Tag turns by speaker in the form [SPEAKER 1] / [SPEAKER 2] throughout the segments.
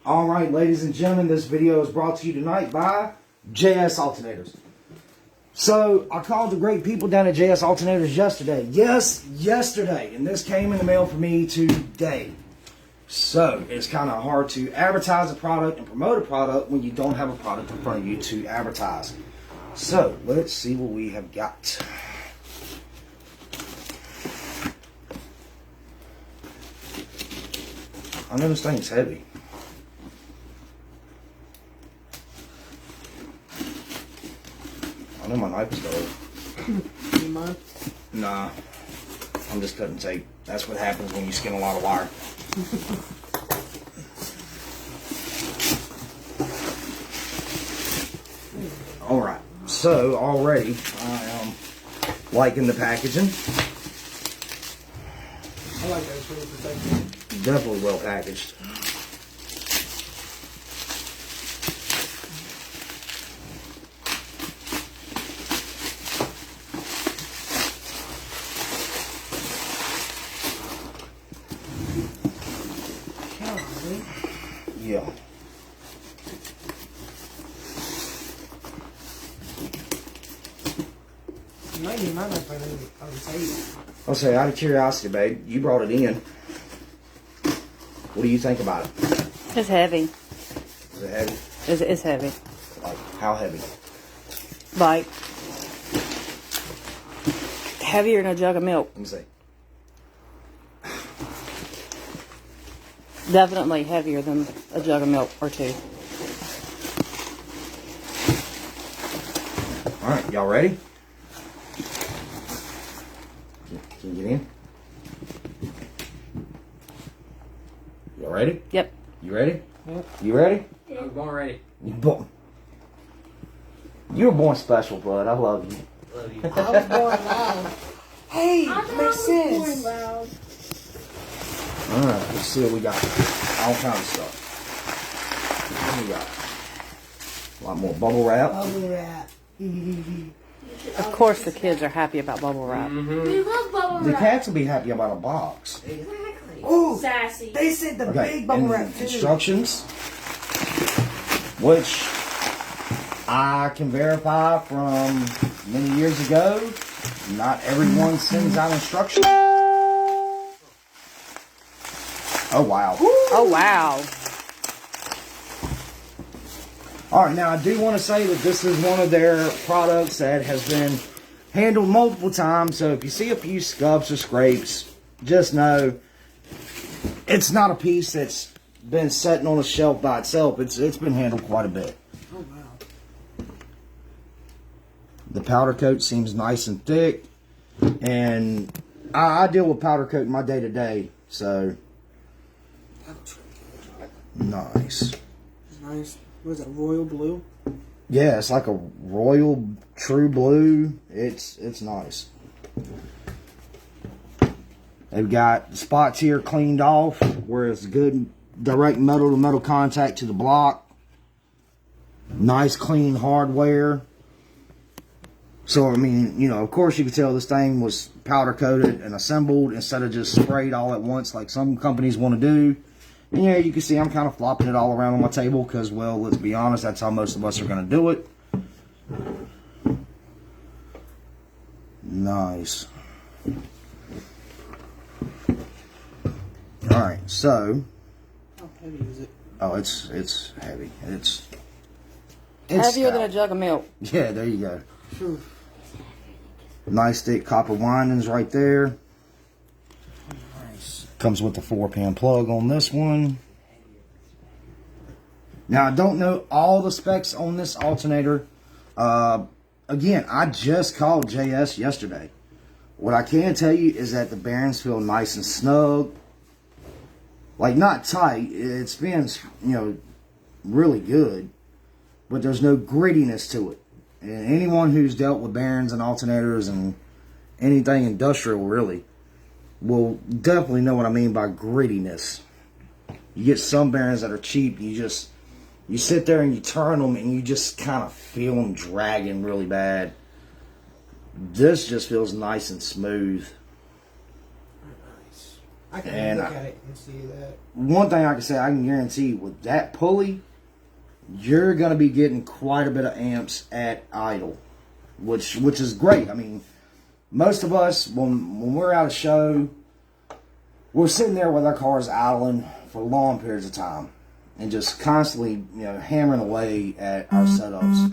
[SPEAKER 1] Alright, ladies and gentlemen, this video is brought to you tonight by JS Alternators. So, I called the great people down at JS Alternators yesterday. Yes, yesterday. And this came in the mail for me today. So, it's kind of hard to advertise a product and promote a product when you don't have a product in front of you to advertise. So, let's see what we have got. I know this thing's heavy. I know my knife is dull.
[SPEAKER 2] You mind?
[SPEAKER 1] Nah. I'm just cutting tape. That's what happens when you skin a lot of wire. Alright. So, already, I am liking the packaging.
[SPEAKER 2] I like that. It's really protected.
[SPEAKER 1] Definitely well packaged. Yeah.
[SPEAKER 2] Maybe my knife I would say.
[SPEAKER 1] I'll say, out of curiosity, babe, you brought it in. What do you think about it?
[SPEAKER 3] It's heavy.
[SPEAKER 1] Is it heavy?
[SPEAKER 3] It's heavy.
[SPEAKER 1] Like, how heavy?
[SPEAKER 3] Like, heavier than a jug of milk.
[SPEAKER 1] Let me see.
[SPEAKER 3] Definitely heavier than a jug of milk or two.
[SPEAKER 1] Alright, y'all ready? Can you get in? Y'all ready?
[SPEAKER 3] Yep.
[SPEAKER 1] You ready?
[SPEAKER 2] Yep.
[SPEAKER 1] You ready?
[SPEAKER 2] I was born ready.
[SPEAKER 1] You were born special, bud. I love you.
[SPEAKER 2] Love you. I was born loud. Hey, makes sense.
[SPEAKER 1] Alright, let's see what we got. All kinds of stuff. What do we got? A lot more bubble wrap.
[SPEAKER 2] Bubble wrap.
[SPEAKER 3] Of course the kids are happy about bubble wrap.
[SPEAKER 4] We love bubble
[SPEAKER 1] The
[SPEAKER 4] wrap.
[SPEAKER 1] cats will be happy about a box.
[SPEAKER 4] Exactly.
[SPEAKER 2] Ooh,
[SPEAKER 4] Sassy.
[SPEAKER 2] they said the
[SPEAKER 1] Okay,
[SPEAKER 2] big bubble
[SPEAKER 1] and
[SPEAKER 2] wrap too.
[SPEAKER 1] instructions, which I can verify from many years ago. Not everyone sends out instructions. Oh, wow.
[SPEAKER 3] Oh, wow.
[SPEAKER 1] Alright, now I do want to say that this is one of their products that has been handled multiple times. So if you see a few scuffs or scrapes, just know it's not a piece that's been sitting on a shelf by itself. It's been handled quite a bit.
[SPEAKER 2] Oh, wow.
[SPEAKER 1] The powder coat seems nice and thick. And I deal with powder coat in my day-to-day. So, nice.
[SPEAKER 2] It's nice. What is that, royal blue?
[SPEAKER 1] Yeah, it's like a royal true blue. It's nice. They've got the spots here cleaned off where it's good direct metal to metal contact to the block. Nice clean hardware. So, I mean, you know, of course you can tell this thing was powder coated and assembled instead of just sprayed all at once like some companies want to do. And yeah, you can see I'm kind of flopping it all around on my table because, well, let's be honest, that's how most of us are going to do it. Nice. Alright, so.
[SPEAKER 2] How heavy is it?
[SPEAKER 1] Oh, it's heavy. It's
[SPEAKER 3] Heavier than a
[SPEAKER 1] stout.
[SPEAKER 3] jug of milk.
[SPEAKER 1] Yeah, there you go.
[SPEAKER 2] Phew.
[SPEAKER 1] Nice thick copper windings right there.
[SPEAKER 2] Nice.
[SPEAKER 1] Comes with the 4-pin plug on this one. Now, I don't know all the specs on this alternator. Again, I just called JS yesterday. What I can tell you is that the bearings feel nice and snug. Like, not tight. It spins, you know, really good. But there's no grittiness to it. And anyone who's dealt with bearings and alternators and anything industrial, really, will definitely know what I mean by grittiness. You get some bearings that are cheap, you sit there and you turn them and you just kind of feel them dragging really bad. This just feels nice and smooth.
[SPEAKER 2] Nice. I can
[SPEAKER 1] And
[SPEAKER 2] look at it and see that.
[SPEAKER 1] one thing I can say, I can guarantee with that pulley, you're going to be getting quite a bit of amps at idle, which is great. I mean, most of us, when we're at a show, we're sitting there with our cars idling for long periods of time and just constantly, hammering away at our setups.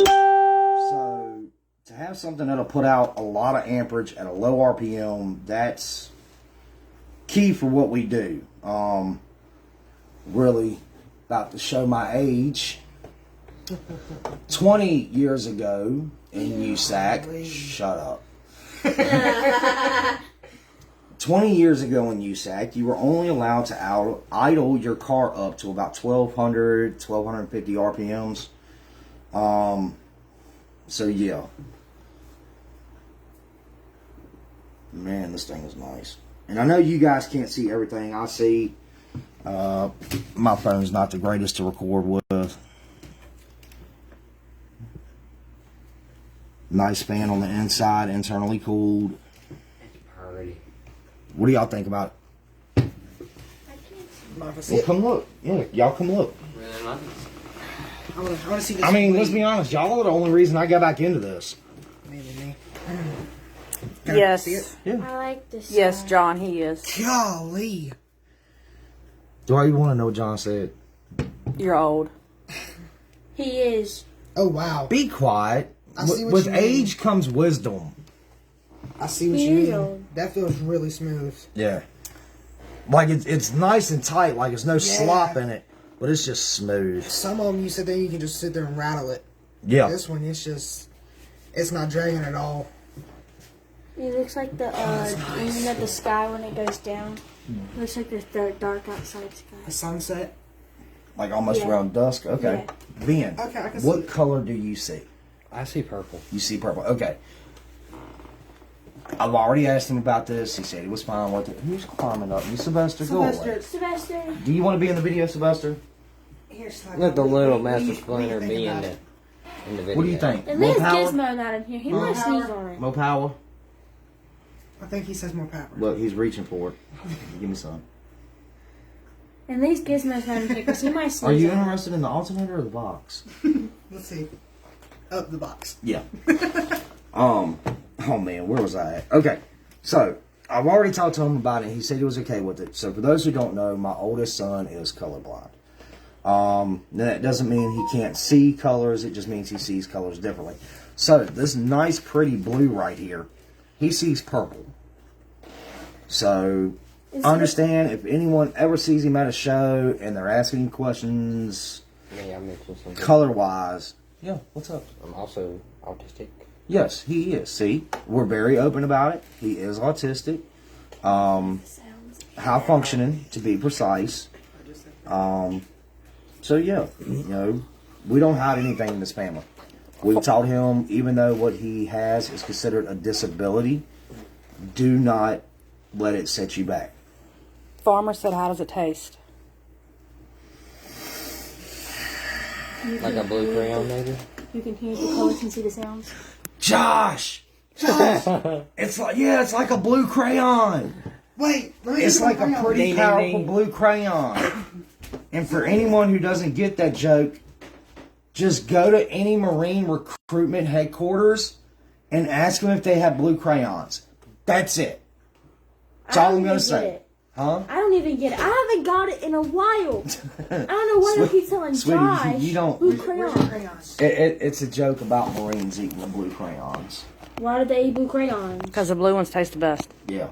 [SPEAKER 1] So to have something that'll put out a lot of amperage at a low RPM, that's key for what we do. Really about to show my age. 20 years ago in USAC, shut up. 20 years ago in USAC, you were only allowed to idle your car up to about 1,200, 1,250 RPMs. So yeah. Man, this thing is nice. And I know you guys can't see everything I see. My phone's not the greatest to record with. Nice fan on the inside, internally cooled. What do y'all think about it? Well, come look. Yeah, y'all come look.
[SPEAKER 2] I want to see this.
[SPEAKER 1] I mean, let's be honest. Y'all are the only reason I got back into this.
[SPEAKER 2] Maybe me.
[SPEAKER 3] Yes.
[SPEAKER 2] See it?
[SPEAKER 1] Yeah.
[SPEAKER 4] I like this.
[SPEAKER 3] Yes, John, he is.
[SPEAKER 2] Golly.
[SPEAKER 1] Do I even want to know what John said?
[SPEAKER 3] You're old.
[SPEAKER 4] He is.
[SPEAKER 2] Oh, wow.
[SPEAKER 1] Be quiet.
[SPEAKER 2] I see what
[SPEAKER 1] With
[SPEAKER 2] you mean.
[SPEAKER 1] age comes wisdom.
[SPEAKER 2] I see what
[SPEAKER 4] He
[SPEAKER 2] you
[SPEAKER 4] is
[SPEAKER 2] mean.
[SPEAKER 4] old.
[SPEAKER 2] That feels really smooth.
[SPEAKER 1] Yeah. Like it's nice and tight. Like there's no slop in it, but it's just smooth.
[SPEAKER 2] Some of them you sit there, you can just sit there and rattle it.
[SPEAKER 1] Yeah.
[SPEAKER 2] This one, it's not dragging at all.
[SPEAKER 4] It looks like the even at the sky when it goes down. It looks like this dark outside sky.
[SPEAKER 2] A sunset.
[SPEAKER 1] Like almost
[SPEAKER 4] Yeah.
[SPEAKER 1] around dusk. Okay. Ben,
[SPEAKER 2] Okay, I can see
[SPEAKER 1] what
[SPEAKER 2] it.
[SPEAKER 1] color do you see?
[SPEAKER 5] I see purple.
[SPEAKER 1] You see purple. Okay. I've already asked him about this. He said he was fine with it. Who's climbing up? You, Sylvester, go away.
[SPEAKER 4] Sylvester.
[SPEAKER 1] Do you want to be in the video, Sylvester?
[SPEAKER 2] Here's
[SPEAKER 5] Let the little
[SPEAKER 2] what do
[SPEAKER 5] master
[SPEAKER 2] you
[SPEAKER 5] splinter
[SPEAKER 2] think
[SPEAKER 5] be in
[SPEAKER 2] about
[SPEAKER 5] the
[SPEAKER 2] it?
[SPEAKER 5] video.
[SPEAKER 1] What do you think?
[SPEAKER 4] At
[SPEAKER 1] More
[SPEAKER 4] least
[SPEAKER 1] power?
[SPEAKER 4] Gizmo not in here. He
[SPEAKER 2] More
[SPEAKER 4] might sneeze
[SPEAKER 2] power?
[SPEAKER 4] on it.
[SPEAKER 1] More power?
[SPEAKER 2] I think he says more power.
[SPEAKER 1] Look, he's reaching for it. Give me some.
[SPEAKER 4] At least Gizmo's not in here because he might sneeze
[SPEAKER 1] Are you
[SPEAKER 4] on it.
[SPEAKER 1] interested in the alternator or the box?
[SPEAKER 2] Let's see. Up the box.
[SPEAKER 1] Yeah. Oh man, where was I at? Okay, so I've already talked to him about it. He said he was okay with it. So for those who don't know, my oldest son is colorblind. That doesn't mean he can't see colors. It just means he sees colors differently. So this nice, pretty blue right here, he sees purple. So understand if anyone ever sees him at a show and they're asking questions
[SPEAKER 5] May I mention something?
[SPEAKER 1] color-wise. Yeah, what's up?
[SPEAKER 5] I'm also autistic.
[SPEAKER 1] Yes, he is. See, we're very open about it. He is autistic. High functioning, to be precise. So yeah, we don't hide anything in this family. We've taught him, even though what he has is considered a disability, do not let it set you back.
[SPEAKER 3] Farmer said, how does it taste?
[SPEAKER 5] Like a blue crayon, maybe?
[SPEAKER 4] You can hear the colors and see the sounds.
[SPEAKER 1] Josh, it's like a blue crayon.
[SPEAKER 2] Wait, let me
[SPEAKER 1] It's
[SPEAKER 2] get my
[SPEAKER 1] like a
[SPEAKER 2] crayon.
[SPEAKER 1] pretty
[SPEAKER 5] Ding, ding,
[SPEAKER 1] powerful
[SPEAKER 5] ding.
[SPEAKER 1] blue crayon. And for anyone who doesn't get that joke, just go to any Marine recruitment headquarters and ask them if they have blue crayons. That's it. That's all I'm going to say. Huh?
[SPEAKER 4] I don't even get it. I haven't got it in a while. I don't know why they keep telling
[SPEAKER 1] Sweetie,
[SPEAKER 4] Josh.
[SPEAKER 1] you don't-
[SPEAKER 4] Blue
[SPEAKER 2] Where's your
[SPEAKER 4] crayon.
[SPEAKER 2] crayons?
[SPEAKER 1] It's a joke about Marines eating the blue crayons.
[SPEAKER 4] Why do they eat blue crayons?
[SPEAKER 3] Because the blue ones taste the best.
[SPEAKER 1] Yeah.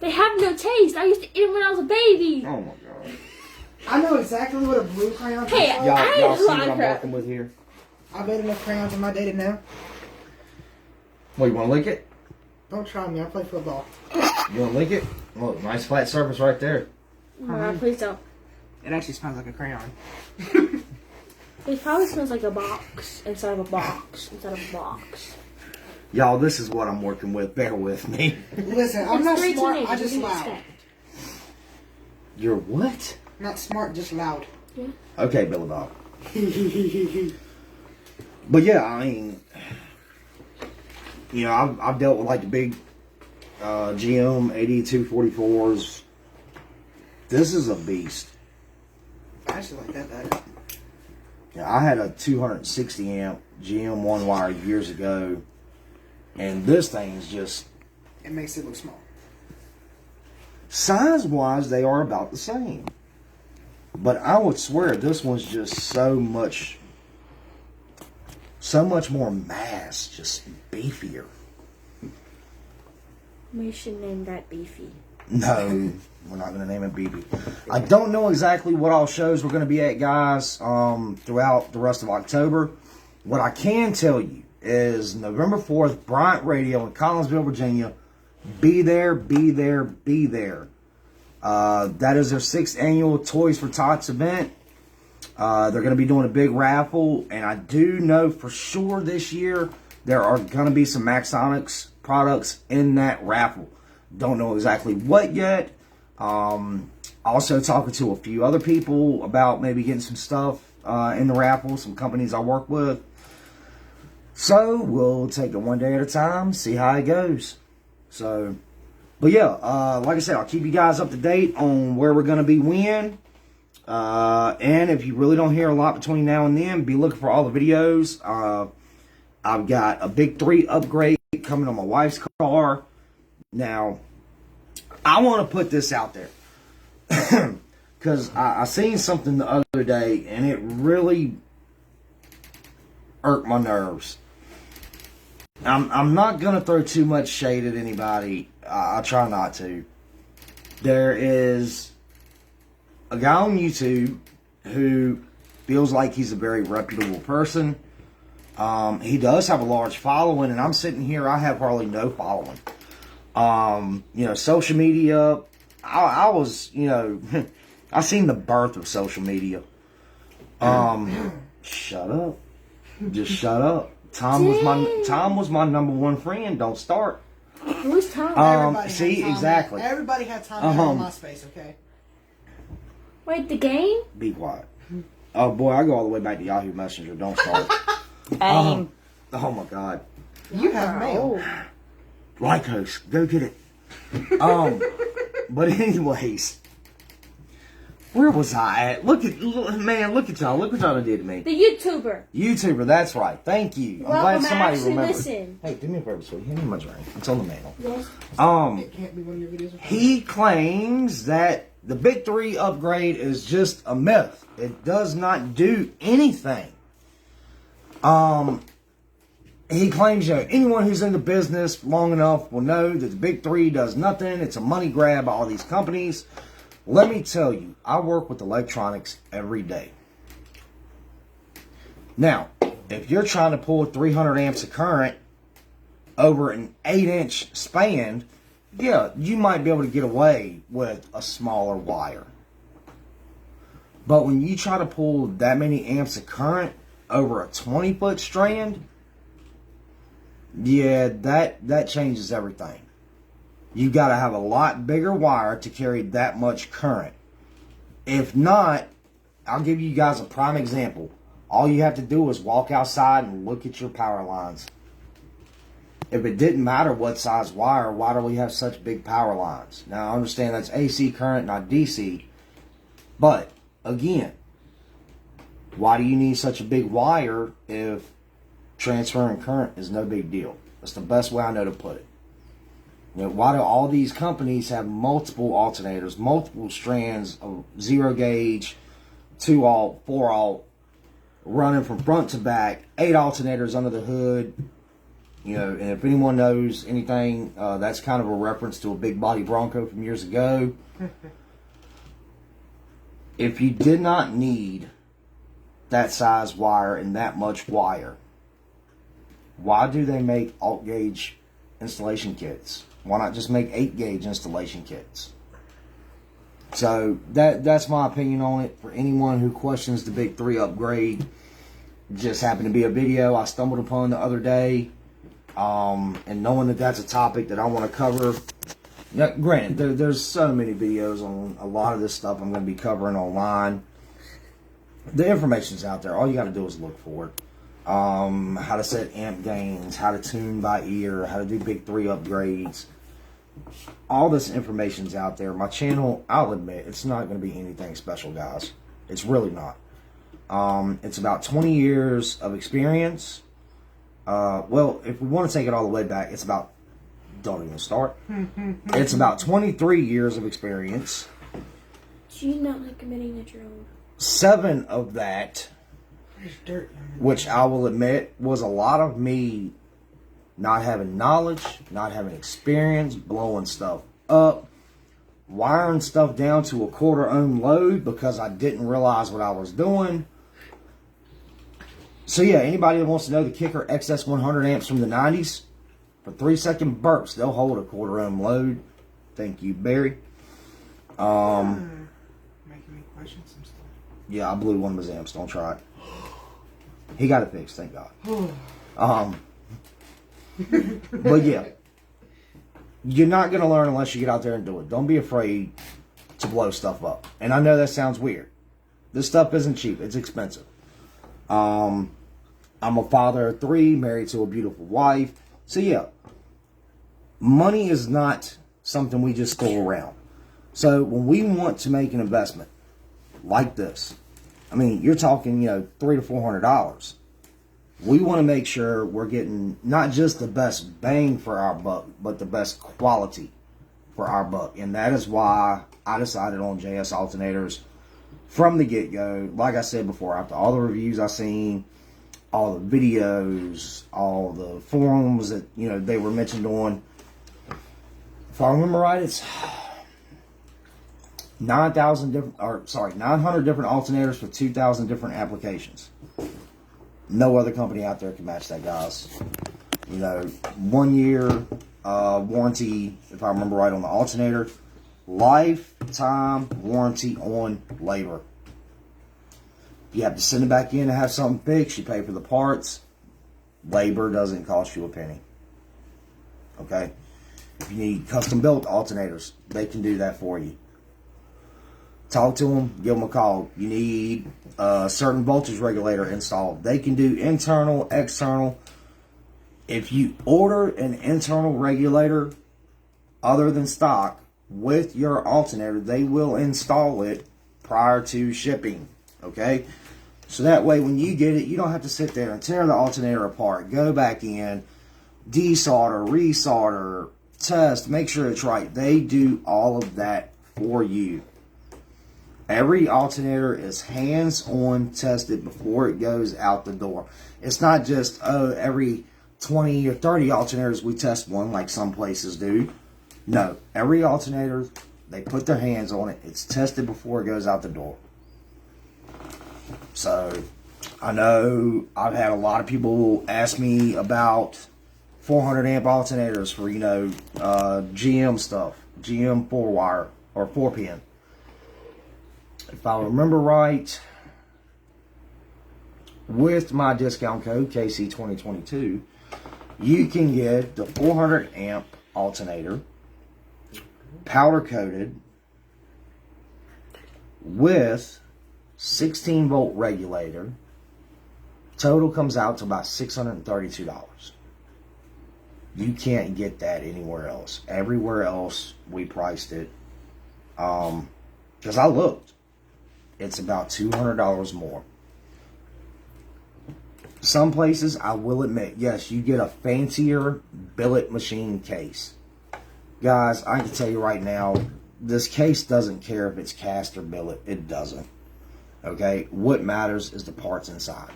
[SPEAKER 4] They have no taste. I used to eat them when I was a baby.
[SPEAKER 1] Oh my god.
[SPEAKER 2] I know exactly what a blue crayon
[SPEAKER 4] Hey,
[SPEAKER 2] tastes like.
[SPEAKER 1] Y'all see what I'm
[SPEAKER 4] Minecraft.
[SPEAKER 1] working with here?
[SPEAKER 2] I've made enough crayons in my day to know.
[SPEAKER 1] Well, you want to lick it?
[SPEAKER 2] Don't try me. I play football.
[SPEAKER 1] You want to lick it? Look, nice flat surface right there.
[SPEAKER 4] Oh my God, please don't.
[SPEAKER 2] It actually smells like a crayon.
[SPEAKER 4] It probably smells like a box inside of a box inside of a box.
[SPEAKER 1] Y'all, this is what I'm working with. Bear with me.
[SPEAKER 2] Listen, I'm
[SPEAKER 4] It's
[SPEAKER 2] not
[SPEAKER 4] three
[SPEAKER 2] smart.
[SPEAKER 4] teenagers.
[SPEAKER 2] I'm just
[SPEAKER 4] What do you
[SPEAKER 2] loud.
[SPEAKER 4] expect?
[SPEAKER 1] You're what?
[SPEAKER 2] Not smart, just loud.
[SPEAKER 1] Okay, Billy Bob. But yeah, I mean, I've dealt with like the big GM 8244s, This is a beast.
[SPEAKER 2] I actually like that better.
[SPEAKER 1] Yeah, I had a 260 amp GM one wire years ago, and this thing is just
[SPEAKER 2] It makes it look small.
[SPEAKER 1] size wise they are about the same, but I would swear this one's just so much more mass, just beefier.
[SPEAKER 4] We should name that Beefy.
[SPEAKER 1] No, we're not going to name it BB. I don't know exactly what all shows we're going to be at, guys, throughout the rest of October. What I can tell you is November 4th, Bryant Radio in Collinsville, Virginia. Be there, be there, be there. That is their 6th annual Toys for Tots event. They're going to be doing a big raffle, and I do know for sure this year there are going to be some Maxonics products in that raffle. Don't know exactly what yet. Also talking to a few other people about maybe getting some stuff in the raffle, some companies I work with. So we'll take it one day at a time, see how it goes. So, but yeah, like I said, I'll keep you guys up to date on where we're going to be when. And if you really don't hear a lot between now and then, be looking for all the videos. I've got a big 3 upgrade coming on my wife's car. Now, I want to put this out there because I seen something the other day and it really irked my nerves. I'm not going to throw too much shade at anybody. I'll try not to. There is a guy on YouTube who feels like he's a very reputable person. He does have a large following, and I'm sitting here, I have hardly no following. Social media, I was, I seen the birth of social media. Shut up. Just shut up. Tom was my number 1 friend. Don't start.
[SPEAKER 4] Who's Tom?
[SPEAKER 2] Everybody
[SPEAKER 1] See,
[SPEAKER 2] had Tom
[SPEAKER 1] exactly.
[SPEAKER 2] Everybody had time on MySpace, okay?
[SPEAKER 4] Wait, the game?
[SPEAKER 1] Be quiet. Oh boy, I go all the way back to Yahoo Messenger. Don't start.
[SPEAKER 3] Aim.
[SPEAKER 1] Oh my God.
[SPEAKER 2] You have mail.
[SPEAKER 1] Lycos, go get it. But anyways, where was I at? Look at y'all. Look what y'all did to me.
[SPEAKER 4] The YouTuber.
[SPEAKER 1] YouTuber, that's right. Thank you. I'm glad
[SPEAKER 4] Welcome,
[SPEAKER 1] somebody
[SPEAKER 4] actually
[SPEAKER 1] remembered.
[SPEAKER 4] listen.
[SPEAKER 1] Hey, do me a favor, sweetie. Hand me my drink. It's on the mantle.
[SPEAKER 4] Yes.
[SPEAKER 2] It can't be one of your videos.
[SPEAKER 1] He claims that the Big 3 upgrade is just a myth. It does not do anything. He claims anyone who's in the business long enough will know that the Big 3 does nothing. It's a money grab by all these companies. Let me tell you, I work with electronics every day. Now, if you're trying to pull 300 amps of current over an 8-inch span, yeah, you might be able to get away with a smaller wire. But when you try to pull that many amps of current over a 20-foot strand, yeah, that changes everything. You got to have a lot bigger wire to carry that much current. If not, I'll give you guys a prime example. All you have to do is walk outside and look at your power lines. If it didn't matter what size wire, why do we have such big power lines? Now, I understand that's AC current, not DC. But, again, why do you need such a big wire if transferring current is no big deal? That's the best way I know to put it. Why do all these companies have multiple alternators, multiple strands of 0 gauge, 2-alt, 4-alt, running from front to back, 8 alternators under the hood? And if anyone knows anything, that's kind of a reference to a big body Bronco from years ago. If you did not need that size wire and that much wire, why do they make alt gauge installation kits? Why not just make 8 gauge installation kits? So that's my opinion on it. For anyone who questions the Big 3 upgrade, just happened to be a video I stumbled upon the other day. And knowing that that's a topic that I want to cover. Now, granted, there's so many videos on a lot of this stuff I'm going to be covering online. The information's out there. All you got to do is look for it. How to set amp gains, how to tune by ear, how to do Big 3 upgrades. all this information's out there. My channel, I'll admit, it's not going to be anything special, guys. It's really not. It's about 20 years of experience. Well, if we want to take it all the way back, it's about, don't even start. It's about 23 years of experience.
[SPEAKER 4] Do you not like admitting that you're old?
[SPEAKER 1] 7 of that,
[SPEAKER 2] There's dirt.
[SPEAKER 1] which I will admit was a lot of me not having knowledge, not having experience, blowing stuff up, wiring stuff down to a 1/4 ohm load because I didn't realize what I was doing. So yeah, anybody that wants to know the Kicker XS 100 amps from the 90s, for 3-second burps, they'll hold a 1/4 ohm load. Thank you, Barry.
[SPEAKER 2] Making me question some stuff.
[SPEAKER 1] Yeah, I blew one of his amps. Don't try it. He got it fixed, thank God. But yeah, you're not going to learn unless you get out there and do it. Don't be afraid to blow stuff up. And I know that sounds weird. This stuff isn't cheap. It's expensive. I'm a father of 3, married to a beautiful wife. So yeah, money is not something we just throw around. So when we want to make an investment like this, I mean, you're talking, $300 to $400. We want to make sure we're getting not just the best bang for our buck, but the best quality for our buck. And that is why I decided on JS alternators from the get-go. Like I said before, after all the reviews I've seen, all the videos, all the forums that, they were mentioned on. If I remember right, it's 900 different alternators for 2,000 different applications. No other company out there can match that, guys. 1 year warranty, if I remember right, on the alternator. Lifetime warranty on labor. If you have to send it back in and have something fixed, you pay for the parts. Labor doesn't cost you a penny. Okay? If you need custom built alternators, they can do that for you. Talk to them, give them a call. You need a certain voltage regulator installed. They can do internal, external. If you order an internal regulator other than stock with your alternator, they will install it prior to shipping. Okay? So that way when you get it, you don't have to sit there and tear the alternator apart, go back in, desolder, resolder, test, make sure it's right. They do all of that for you. Every alternator is hands-on tested before it goes out the door. It's not just, every 20 or 30 alternators we test one like some places do. No, every alternator, they put their hands on it. It's tested before it goes out the door. So, I know I've had a lot of people ask me about 400 amp alternators for, GM stuff. GM 4-wire or 4-pin. If I remember right, with my discount code KC2022, you can get the 400 amp alternator, powder coated, with 16 volt regulator. Total comes out to about $632. You can't get that anywhere else. Everywhere else we priced it, because I looked. It's about $200 more. Some places, I will admit, yes, you get a fancier billet machine case. Guys, I can tell you right now, this case doesn't care if it's cast or billet. It doesn't. Okay? What matters is the parts inside.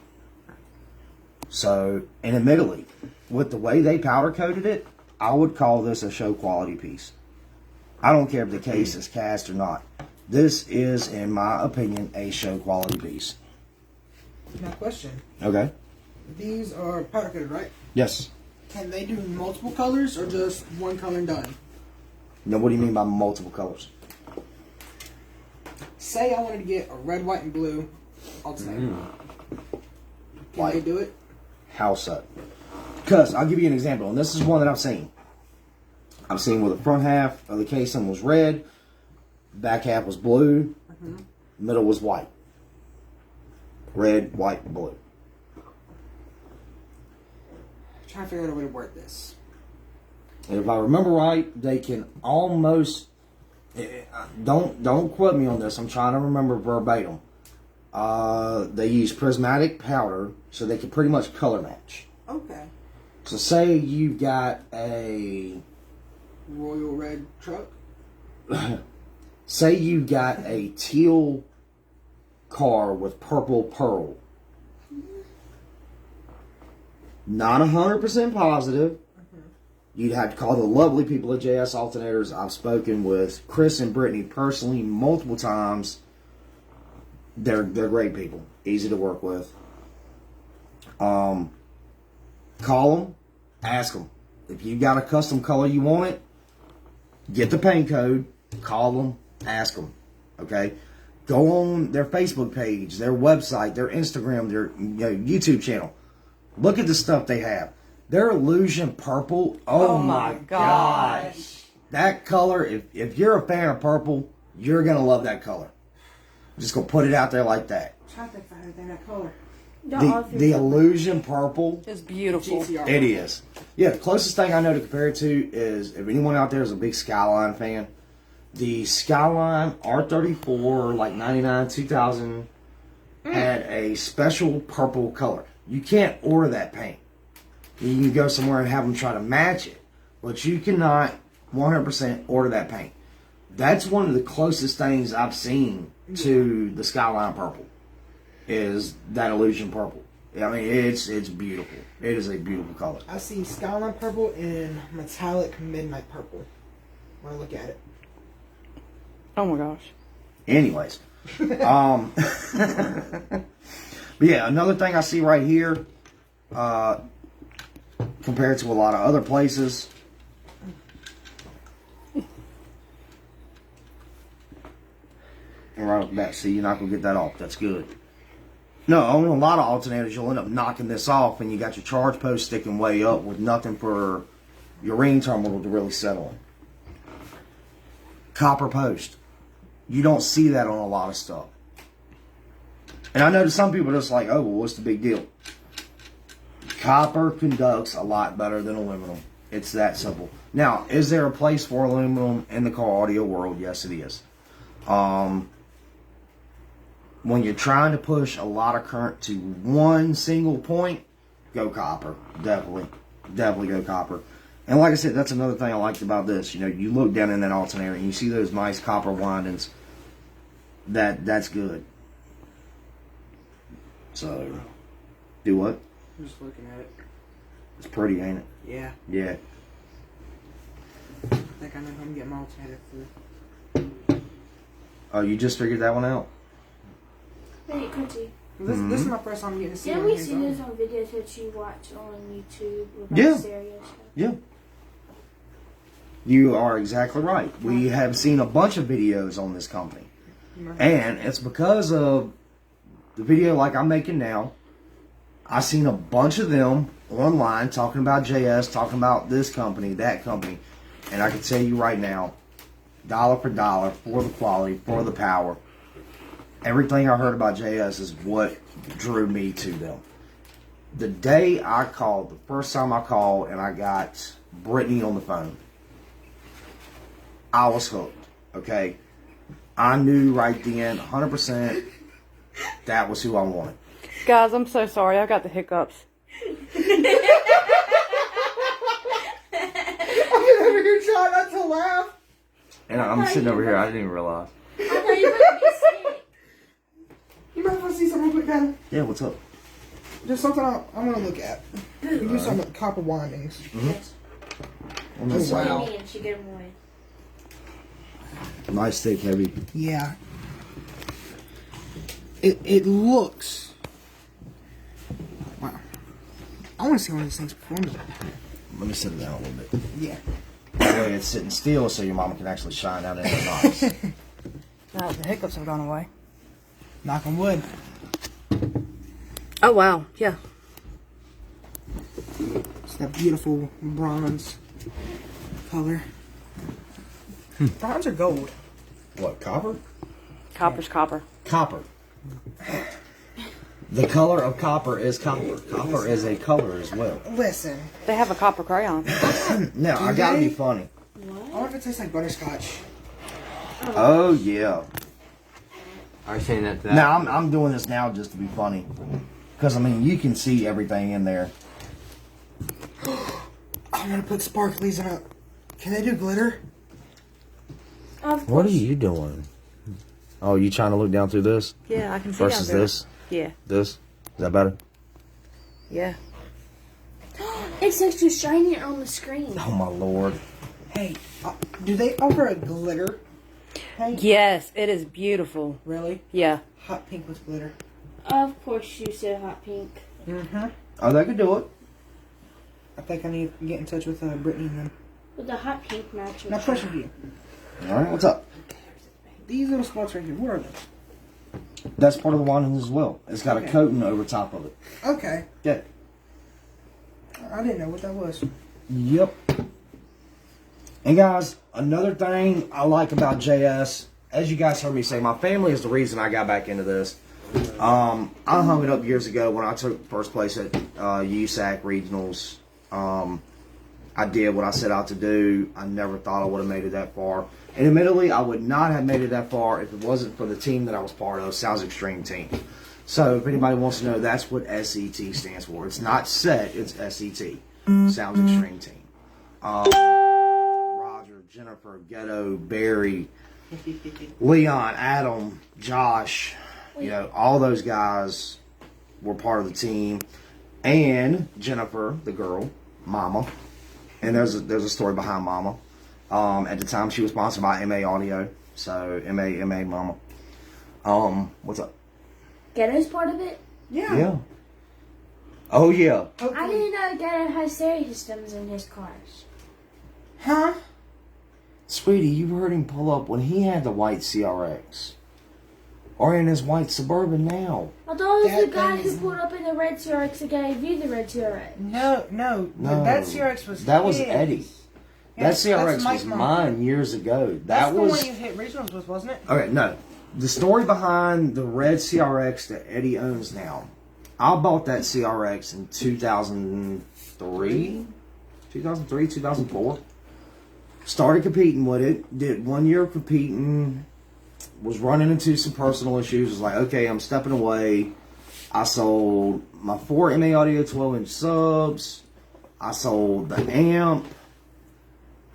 [SPEAKER 1] So, and admittedly, with the way they powder coated it, I would call this a show quality piece. I don't care if the case is cast or not. This is, in my opinion, a show quality piece.
[SPEAKER 2] Now, question.
[SPEAKER 1] Okay.
[SPEAKER 2] These are powder coated, right?
[SPEAKER 1] Yes.
[SPEAKER 2] Can they do multiple colors or just one color and done?
[SPEAKER 1] Now, what do you mean by multiple colors?
[SPEAKER 2] Say I wanted to get a red, white, and blue alternator. Can they do it?
[SPEAKER 1] How so? Because I'll give you an example, and this is one that I've seen. I've seen where the front half of the casing was red, back half was blue, middle was white. Red, white, blue.
[SPEAKER 2] I'm trying to figure out a way to word this.
[SPEAKER 1] If I remember right, they can almost. Don't quote me on this. I'm trying to remember verbatim. They use prismatic powder, so they can pretty much color match.
[SPEAKER 2] Okay.
[SPEAKER 1] So say you've got a
[SPEAKER 2] Royal red truck.
[SPEAKER 1] say you've got a teal car with purple pearl. Not 100% positive. You'd have to call the lovely people at JS Alternators. I've spoken with Chris and Brittany personally multiple times. They're great people, easy to work with. Call them, ask them if you got a custom color you want it. Get the paint code. Call them, ask them. Okay, go on their Facebook page, their website, their Instagram, their YouTube channel. Look at the stuff they have. Their illusion purple. Oh my gosh. That color, if you're a fan of purple, you're going to love that color. I'm just going to put it out there like that.
[SPEAKER 2] Try to find that color.
[SPEAKER 1] The illusion purple.
[SPEAKER 3] It's beautiful.
[SPEAKER 2] GCR.
[SPEAKER 1] It is. Yeah, the closest thing I know to compare it to is, if anyone out there is a big Skyline fan, the Skyline R34, like 99, 2000, had a special purple color. You can't order that paint. You can go somewhere and have them try to match it, but you cannot 100% order that paint. That's one of the closest things I've seen to the Skyline purple, is that illusion purple. I mean, it's beautiful. It is a beautiful color.
[SPEAKER 2] I see Skyline purple and metallic midnight purple when I look at it.
[SPEAKER 3] Oh my gosh.
[SPEAKER 1] Anyways, but yeah, another thing I see right here, compared to a lot of other places, and right off the bat, see, you're not gonna get that off. That's good. No, on a lot of alternators, you'll end up knocking this off, and you got your charge post sticking way up with nothing for your ring terminal to really settle on. Copper post. You don't see that on a lot of stuff. And I know that some people are just like, oh, well, what's the big deal? Copper conducts a lot better than aluminum. It's that simple. Now, is there a place for aluminum in the car audio world? Yes, it is. When you're trying to push a lot of current to one single point, go copper. Definitely go copper. And like I said, that's another thing I liked about this. You know, you look down in that alternator and you see those nice copper windings. That's good. So, do what?
[SPEAKER 2] I'm just looking at it.
[SPEAKER 1] It's pretty, ain't it?
[SPEAKER 2] Yeah.
[SPEAKER 1] Yeah.
[SPEAKER 2] I think I know who I'm getting my alternator for.
[SPEAKER 1] Oh, you just figured that one out?
[SPEAKER 4] Wait, Quincy.
[SPEAKER 2] This is my first time getting to see
[SPEAKER 4] Didn't
[SPEAKER 2] one
[SPEAKER 4] we
[SPEAKER 2] hands
[SPEAKER 4] see
[SPEAKER 2] on.
[SPEAKER 4] this on videos that you watch on YouTube about
[SPEAKER 1] Yeah.
[SPEAKER 4] stereo stuff?
[SPEAKER 1] Yeah. You are exactly right. We have seen a bunch of videos on this company. And it's because of the video like I'm making now. I've seen a bunch of them online talking about JS, talking about this company, that company. And I can tell you right now, dollar for dollar, for the quality, for the power, everything I heard about JS is what drew me to them. The day I called, the first time I called and I got Brittany on the phone, I was hooked, okay? I knew right then, 100%, that was who I wanted.
[SPEAKER 3] Guys, I'm so sorry. I got the hiccups.
[SPEAKER 2] I'm over here trying not to laugh.
[SPEAKER 1] And I'm sitting over here, I didn't even realize.
[SPEAKER 4] I thought you were going to be sick.
[SPEAKER 2] You might want to see something real quick, Adam?
[SPEAKER 1] Yeah, what's up?
[SPEAKER 2] Just something I want to look at. We do some copper windings.
[SPEAKER 4] Yes.
[SPEAKER 1] On this
[SPEAKER 2] Oh,
[SPEAKER 1] side.
[SPEAKER 2] wow.
[SPEAKER 4] Me and she get them away.
[SPEAKER 1] Nice, thick, heavy.
[SPEAKER 2] Yeah. It looks. Wow. I want to see one of these things perform.
[SPEAKER 1] Let me sit it down a little bit.
[SPEAKER 2] Yeah.
[SPEAKER 1] That way it's sitting still so your mama can actually shine out in the box.
[SPEAKER 3] Now the hiccups have gone away.
[SPEAKER 2] Knock on wood.
[SPEAKER 3] Oh, wow. Yeah.
[SPEAKER 2] It's that beautiful bronze color. Bronze or gold?
[SPEAKER 1] What, copper?
[SPEAKER 3] Copper's copper.
[SPEAKER 1] Copper. The color of copper is copper. Copper is a color as well.
[SPEAKER 2] Listen.
[SPEAKER 3] They have a copper crayon.
[SPEAKER 1] Now, I gotta be funny.
[SPEAKER 2] I wonder if it tastes like butterscotch.
[SPEAKER 1] Oh, yeah.
[SPEAKER 5] Are you saying that to that?
[SPEAKER 1] Now, I'm doing this now just to be funny. Because, I mean, you can see everything in there.
[SPEAKER 2] I'm gonna put sparklies in it. Can they do glitter?
[SPEAKER 4] Of
[SPEAKER 1] What are
[SPEAKER 4] course.
[SPEAKER 1] you doing? Oh, you trying to look down through this?
[SPEAKER 3] Yeah, I can see
[SPEAKER 1] Versus
[SPEAKER 3] down through
[SPEAKER 1] this?
[SPEAKER 3] it. Yeah,
[SPEAKER 1] This? Is that better?
[SPEAKER 3] yeah.
[SPEAKER 4] It's like too shiny on the screen.
[SPEAKER 1] Oh, my Lord.
[SPEAKER 2] Hey, do they offer a glitter paint?
[SPEAKER 3] Yes, it is beautiful.
[SPEAKER 2] Really?
[SPEAKER 3] Yeah.
[SPEAKER 2] Hot pink with glitter.
[SPEAKER 4] Of course you said hot pink.
[SPEAKER 2] Mm-hmm.
[SPEAKER 1] Oh, they could do it.
[SPEAKER 2] I think I need to get in touch with Brittany and them.
[SPEAKER 4] With the hot pink match.
[SPEAKER 2] Now, question for you.
[SPEAKER 1] All right, what's up?
[SPEAKER 2] These little spots right here, what are they?
[SPEAKER 1] That's part of the wine as well. It's got a
[SPEAKER 2] Okay.
[SPEAKER 1] coating over top of it.
[SPEAKER 2] Okay.
[SPEAKER 1] Yeah.
[SPEAKER 2] I didn't know what that was.
[SPEAKER 1] Yep. And guys, another thing I like about JS, as you guys heard me say, my family is the reason I got back into this. I hung it up years ago when I took first place at USAC regionals. I did what I set out to do. I never thought I would have made it that far. And admittedly, I would not have made it that far if it wasn't for the team that I was part of, Sounds Extreme Team. So if anybody wants to know, that's what S.E.T. stands for. It's not SET, it's S.E.T. Sounds Extreme Team. Roger, Jennifer, Ghetto, Barry, Leon, Adam, Josh, all those guys were part of the team. And Jennifer, the girl, Mama. And there's a story behind Mama. At the time, she was sponsored by MA Audio. So, MA Mama. What's up?
[SPEAKER 4] Ghetto's part of it?
[SPEAKER 1] Yeah. Oh, yeah.
[SPEAKER 2] Okay.
[SPEAKER 4] I didn't know Ghetto has stereo systems in his cars.
[SPEAKER 2] Huh?
[SPEAKER 1] Sweetie, you've heard him pull up when he had the white CRX. Or in his white Suburban now.
[SPEAKER 4] I thought it was the
[SPEAKER 2] That
[SPEAKER 4] guy
[SPEAKER 2] thing
[SPEAKER 4] who
[SPEAKER 2] is-
[SPEAKER 4] pulled up in the red CRX that gave you the red CRX.
[SPEAKER 2] No.
[SPEAKER 1] No.
[SPEAKER 2] That CRX was
[SPEAKER 1] That was
[SPEAKER 2] his.
[SPEAKER 1] Eddie.
[SPEAKER 2] Yeah,
[SPEAKER 1] That CRX
[SPEAKER 2] that's Mike's
[SPEAKER 1] was
[SPEAKER 2] mom.
[SPEAKER 1] mine years ago.
[SPEAKER 2] That's
[SPEAKER 1] That
[SPEAKER 2] the
[SPEAKER 1] was...
[SPEAKER 2] one you hit regionals with, wasn't it?
[SPEAKER 1] Okay, no. The story behind the red CRX that Eddie owns now. I bought that CRX in 2003, 2004. Started competing with it. Did 1 year of competing. Was running into some personal issues. Was like, okay, I'm stepping away. I sold my 4 MA Audio 12-inch subs. I sold the amp.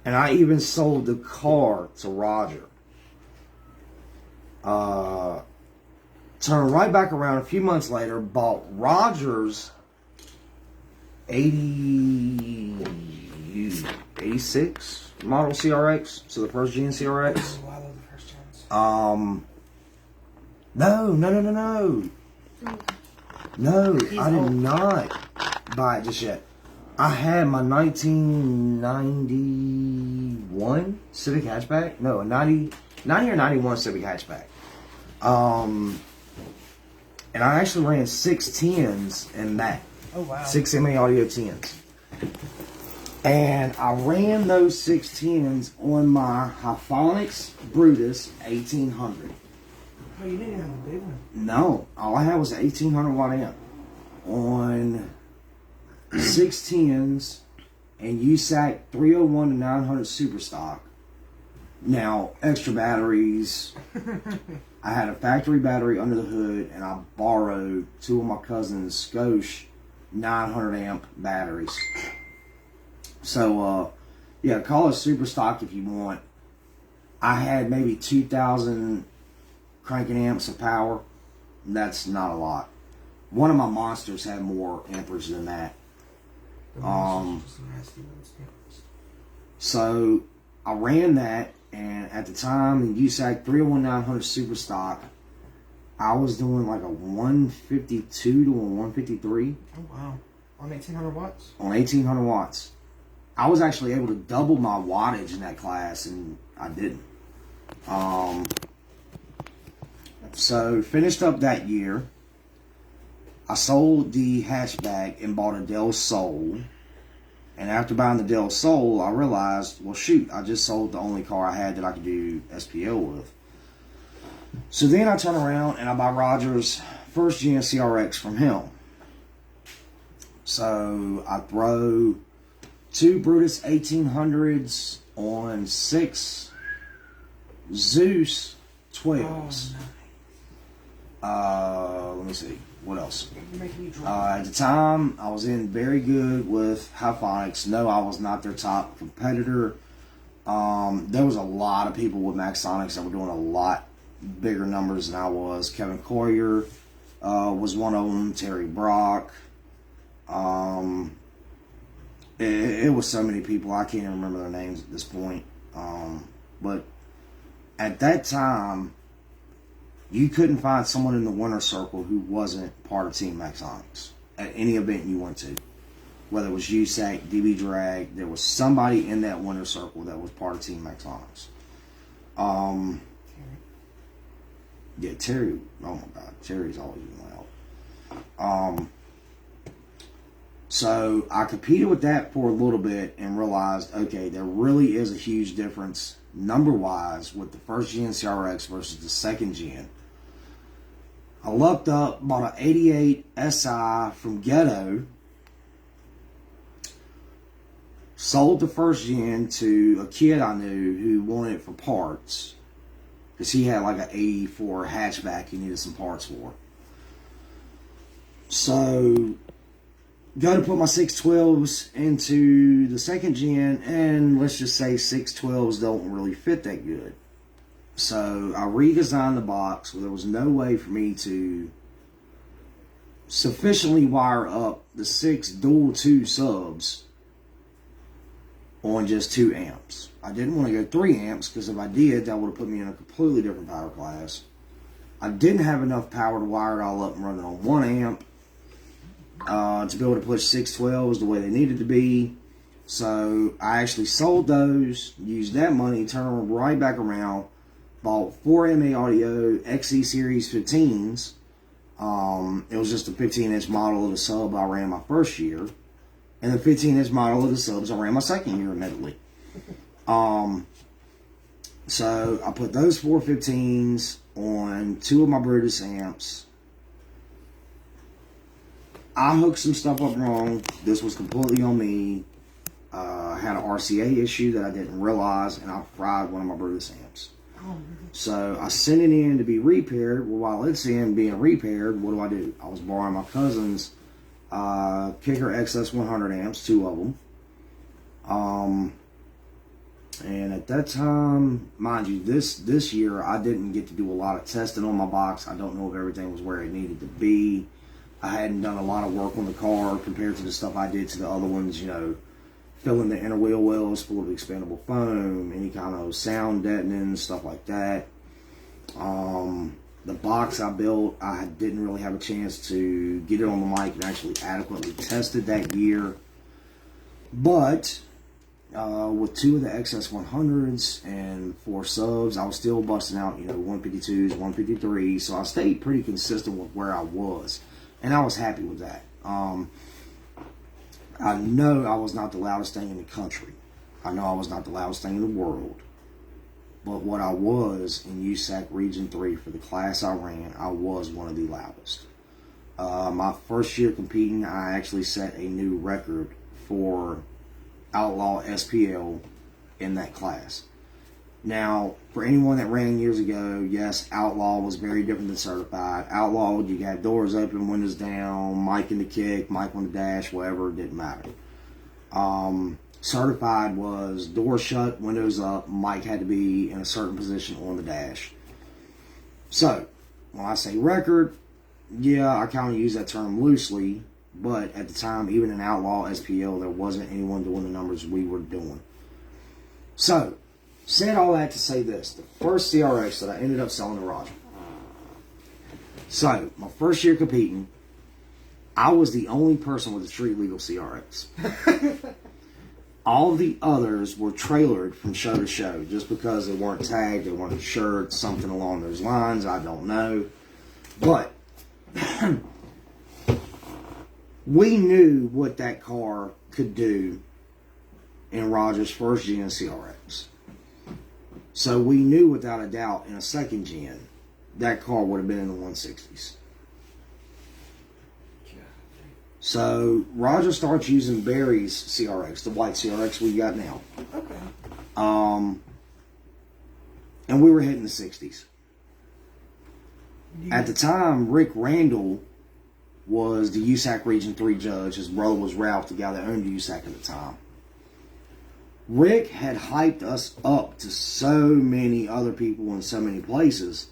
[SPEAKER 1] And I even sold the car to Roger. Turned right back around a few months later, bought Roger's 86 model CRX, so the first gen CRX.
[SPEAKER 2] Oh, I love the first gens.
[SPEAKER 1] No, I did not buy it just yet. I had my 1991 Civic hatchback. No, a 90 or 91 Civic hatchback. And I actually ran 6 10s in that.
[SPEAKER 2] Oh, wow.
[SPEAKER 1] 6 MA Audio 10s. And I ran those 6 10s on my Hyphonics Brutus 1800.
[SPEAKER 2] Oh, you didn't have a big one.
[SPEAKER 1] No, all I had was an 1800 watt amp on 6 10s and USAC 301 to 900 super stock. Now, extra batteries. I had a factory battery under the hood, and I borrowed 2 of my cousin's Scosh 900 amp batteries. So, yeah, call it super stock if you want. I had maybe 2,000 cranking amps of power. That's not a lot. One of my monsters had more amperage than that. So I ran that, and at the time in USAC 301-900 super stock, I was doing like a 152 to a 153
[SPEAKER 2] Oh, wow. On 1800 watts?
[SPEAKER 1] on 1800 watts. I was actually able to double my wattage in that class, and I didn't. So finished up that year. I sold the hatchback and bought a Del Sol. And after buying the Del Sol, I realized, well, shoot, I just sold the only car I had that I could do SPL with. So then I turn around and I buy Roger's first gen CRX from him. So I throw 2 Brutus 1800s on 6 Zeus 12s. Let me see. What else? At the time, I was in very good with Hyphonics. No, I was not their top competitor. There was a lot of people with Maxonics that were doing a lot bigger numbers than I was. Kevin Coyer was one of them. Terry Brock. It was so many people, I can't even remember their names at this point. But at that time, you couldn't find someone in the winner circle who wasn't part of Team Maxonics at any event you went to. Whether it was USAC, DB Drag, there was somebody in that winner circle that was part of Team Maxonics. Yeah, Terry, oh my God, Terry's always been loud. So I competed with that for a little bit and realized, okay, there really is a huge difference number-wise with the first gen CRX versus the second gen. I lucked up, bought an 88 SI from Ghetto, sold the first gen to a kid I knew who wanted it for parts because he had like an 84 hatchback he needed some parts for. So go to put my 612s into the second gen, and let's just say 612s don't really fit that good. So I redesigned the box where there was no way for me to sufficiently wire up the 6 dual 2 subs on just 2 amps. I didn't want to go 3 amps because if I did, that would have put me in a completely different power class. I didn't have enough power to wire it all up and run it on 1 amp. To be able to push 612s the way they needed to be. So I actually sold those, used that money, turned them right back around, bought 4 MA Audio XE Series 15s. It was just a 15-inch model of the sub I ran my first year, and the 15-inch model of the subs I ran my second year, admittedly. So I put those 4 15s on 2 of my Brutus amps. I hooked some stuff up wrong. This was completely on me. I had an RCA issue that I didn't realize, and I fried one of my Brutus amps. So I sent it in to be repaired. Well, while it's in being repaired, what do? I was borrowing my cousin's Kicker XS100 amps, 2 of them. And at that time, mind you, this year I didn't get to do a lot of testing on my box. I don't know if everything was where it needed to be. I hadn't done a lot of work on the car compared to the stuff I did to the other ones, you know, filling the inner wheel wells full of expandable foam, any kind of sound deadening, stuff like that. The box I built, I didn't really have a chance to get it on the mic and actually adequately test it that year. But with 2 of the XS100s and 4 subs, I was still busting out, you know, 152s, 153s, so I stayed pretty consistent with where I was. And I was happy with that. I know I was not the loudest thing in the country. I know I was not the loudest thing in the world. But what I was in USAC Region 3 for the class I ran, I was one of the loudest. My first year competing, I actually set a new record for Outlaw SPL in that class. Now, for anyone that ran years ago, yes, Outlaw was very different than Certified. Outlaw, you got doors open, windows down, mic in the kick, mic on the dash, whatever, it didn't matter. Certified was door shut, windows up, mic had to be in a certain position on the dash. So, when I say record, yeah, I kind of use that term loosely, but at the time, even in Outlaw SPL, there wasn't anyone doing the numbers we were doing. So, said all that to say this. The first CRX that I ended up selling to Roger. So, my first year competing, I was the only person with a street legal CRX. All of the others were trailered from show to show just because they weren't tagged, they weren't insured, something along those lines. I don't know. But we knew what that car could do in Roger's first gen CRX. So we knew without a doubt in a second gen, that car would have been in the 160s. So Roger starts using Barry's CRX, the white CRX we got now.
[SPEAKER 2] Okay.
[SPEAKER 1] And we were hitting the 60s. At the time, Rick Randall was the USAC Region 3 judge. His brother was Ralph, the guy that owned USAC at the time. Rick had hyped us up to so many other people in so many places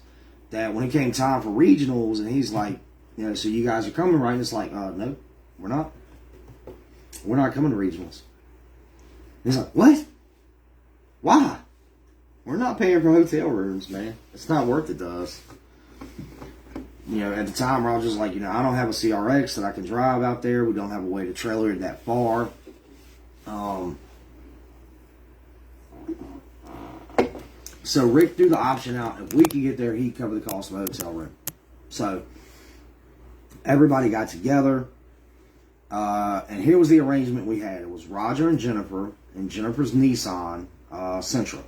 [SPEAKER 1] that when it came time for regionals, and he's like, so you guys are coming, right? And it's like, no, we're not. We're not coming to regionals. And he's like, what? Why? We're not paying for hotel rooms, man. It's not worth it to us. At the time, I was just like, I don't have a CRX that I can drive out there. We don't have a way to trailer it that far. So Rick threw the option out. If we could get there, he'd cover the cost of a hotel room. So everybody got together. And here was the arrangement we had. It was Roger and Jennifer in Jennifer's Nissan Sentra.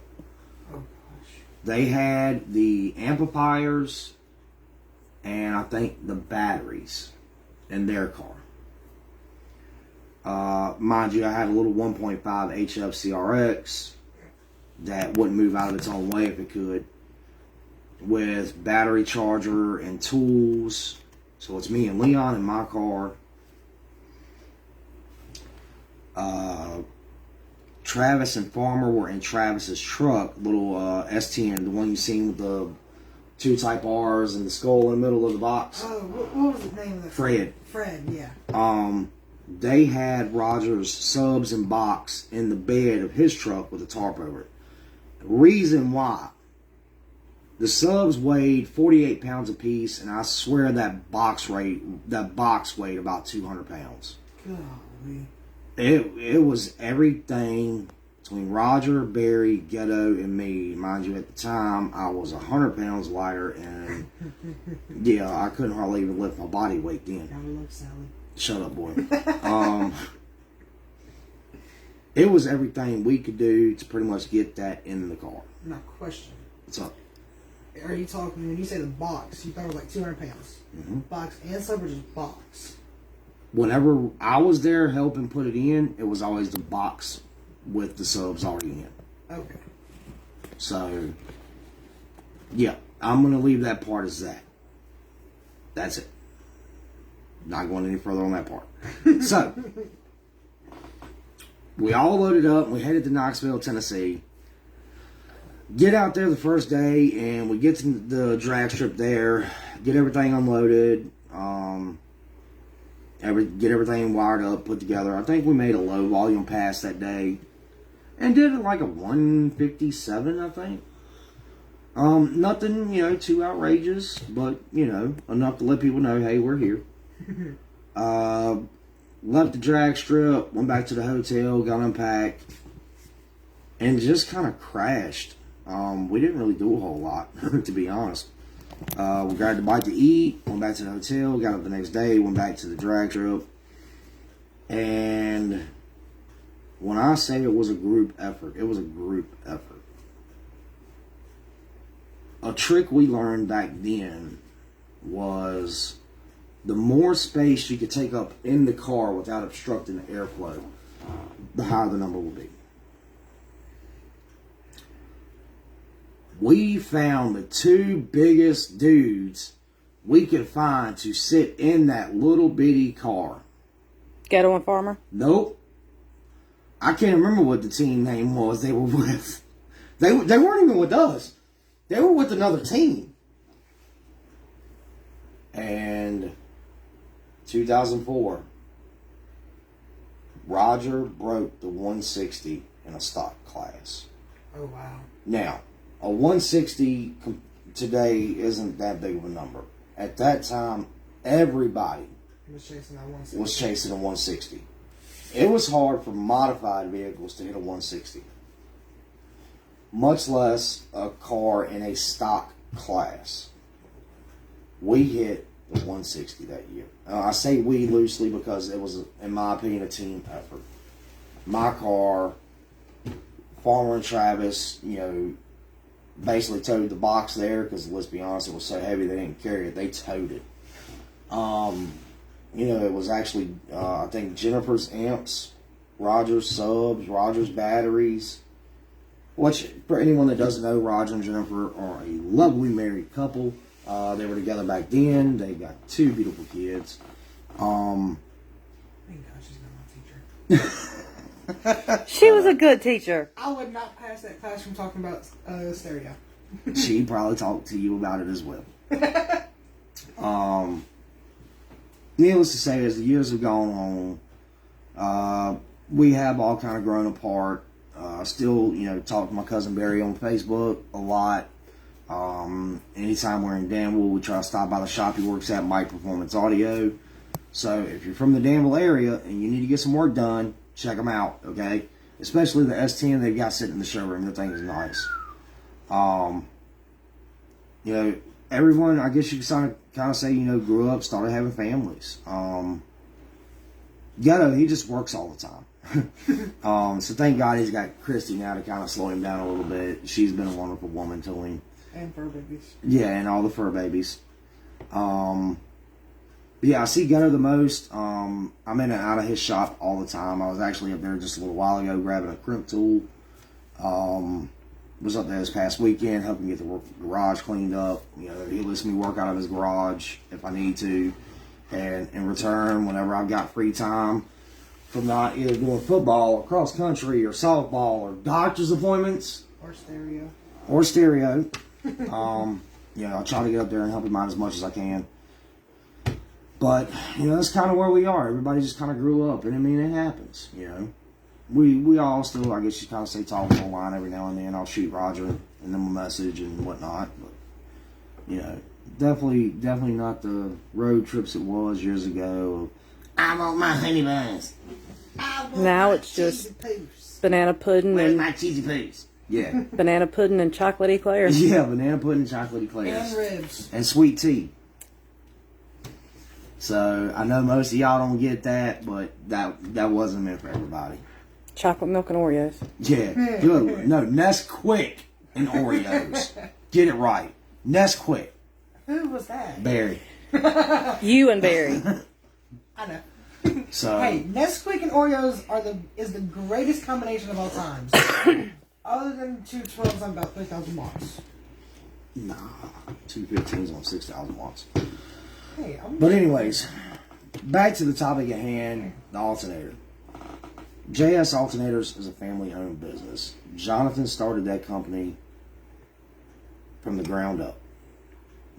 [SPEAKER 1] They had the amplifiers and I think the batteries in their car. Mind you, I had a little 1.5 HF CRX that wouldn't move out of its own way if it could, with battery charger and tools. So it's me and Leon in my car. Travis and Farmer were in Travis's truck, little S10, the one you seen with the 2 Type R's and the skull in the middle of the box.
[SPEAKER 2] Oh, what was the name of that?
[SPEAKER 1] Fred.
[SPEAKER 2] Fred, yeah.
[SPEAKER 1] They had Roger's subs and box in the bed of his truck with a tarp over it. Reason why. The subs weighed 48 pounds apiece, and I swear that box weighed about 200 pounds.
[SPEAKER 2] Golly.
[SPEAKER 1] It was everything between Roger, Barry, Ghetto, and me. Mind you, at the time, I was 100 pounds lighter, and yeah, I couldn't hardly even lift my body weight then.
[SPEAKER 2] Gotta love Sally.
[SPEAKER 1] Shut up, boy. It was everything we could do to pretty much get that in the car.
[SPEAKER 2] Now, question.
[SPEAKER 1] What's up?
[SPEAKER 2] Are you talking, when you say the box, you thought it was like 200 pounds?
[SPEAKER 1] Mm-hmm.
[SPEAKER 2] Box and sub or just box?
[SPEAKER 1] Whenever I was there helping put it in, it was always the box with the subs already in.
[SPEAKER 2] Okay.
[SPEAKER 1] So, yeah, I'm going to leave that part as that. That's it. Not going any further on that part. So, we all loaded up and we headed to Knoxville, Tennessee. Get out there the first day and we get to the drag strip there, get everything unloaded, get everything wired up, put together. I think we made a low volume pass that day and did it like a 157, I think. Nothing, too outrageous, but, enough to let people know, hey, we're here. Left the drag strip, went back to the hotel, got unpacked, and just kind of crashed. We didn't really do a whole lot, to be honest. We grabbed a bite to eat, went back to the hotel, got up the next day, went back to the drag strip. And when I say it was a group effort, it was a group effort. A trick we learned back then was the more space you could take up in the car without obstructing the airflow, the higher the number will be. We found the 2 biggest dudes we could find to sit in that little bitty car.
[SPEAKER 3] Ghetto and Farmer?
[SPEAKER 1] Nope. I can't remember what the team name was they were with. They weren't even with us. They were with another team. And 2004, Roger broke the 160 in a stock class.
[SPEAKER 2] Oh, wow.
[SPEAKER 1] Now, a 160 today isn't that big of a number. At that time, everybody
[SPEAKER 2] was chasing that 160.
[SPEAKER 1] was chasing a 160. It was hard for modified vehicles to hit a 160. Much less a car in a stock class. We hit the 160 that year. I say we loosely because it was, in my opinion, a team effort. My car, Farmer and Travis, basically towed the box there because, let's be honest, it was so heavy they didn't carry it. They towed it. it was actually, I think, Jennifer's amps, Roger's subs, Roger's batteries. Which, for anyone that doesn't know, Roger and Jennifer are a lovely married couple. They were together back then. They got 2 beautiful kids.
[SPEAKER 2] Thank God she's not my teacher.
[SPEAKER 3] She was a good teacher.
[SPEAKER 2] I would not pass that classroom talking about stereo.
[SPEAKER 1] She probably talked to you about it as well. Needless to say, as the years have gone on, we have all kind of grown apart. Still, talk to my cousin Barry on Facebook a lot. Anytime we're in Danville, we try to stop by the shop he works at, Mike Performance Audio. So if you're from the Danville area and you need to get some work done, check them out, okay? Especially the S10 they've got sitting in the showroom. That thing is nice. Everyone, I guess you could kind of say, grew up, started having families. He just works all the time. So thank God he's got Christy now to kind of slow him down a little bit. She's been a wonderful woman to him.
[SPEAKER 2] And fur babies.
[SPEAKER 1] Yeah, and all the fur babies. I see Gunner the most. I'm in and out of his shop all the time. I was actually up there just a little while ago grabbing a crimp tool. Was up there this past weekend helping get the garage cleaned up. He lets me work out of his garage if I need to. And in return, whenever I've got free time from not either doing football or cross country or softball or doctor's appointments
[SPEAKER 2] Or stereo.
[SPEAKER 1] I'll try to get up there and help him out as much as I can. But, that's kind of where we are. Everybody just kind of grew up. And I mean, it happens, We all still, I guess you kind of say talk on the line every now and then. I'll shoot Roger and them a message and whatnot. But, definitely not the road trips it was years ago. I want my honey buns.
[SPEAKER 3] Now it's just banana pudding
[SPEAKER 1] Where's
[SPEAKER 3] and
[SPEAKER 1] my cheesy poos? Yeah.
[SPEAKER 3] banana pudding and chocolate eclairs.
[SPEAKER 1] Yeah, banana pudding and chocolate eclairs.
[SPEAKER 2] And ribs.
[SPEAKER 1] And sweet tea. So, I know most of y'all don't get that, but that wasn't meant for everybody.
[SPEAKER 3] Chocolate milk and Oreos.
[SPEAKER 1] Yeah, good one. No, Nesquik and Oreos. Get it right. Nesquik.
[SPEAKER 2] Who was that?
[SPEAKER 1] Barry.
[SPEAKER 3] You and Barry.
[SPEAKER 2] I know.
[SPEAKER 1] So,
[SPEAKER 2] Hey, Nesquik and Oreos is the greatest combination of all times. Other than 212s on about 3,000 watts.
[SPEAKER 1] nah, 215s on 6,000 watts.
[SPEAKER 2] Hey,
[SPEAKER 1] But anyways, back to the topic at hand, the alternator. JS Alternators is a family-owned business. Jonathan started that company from the ground up.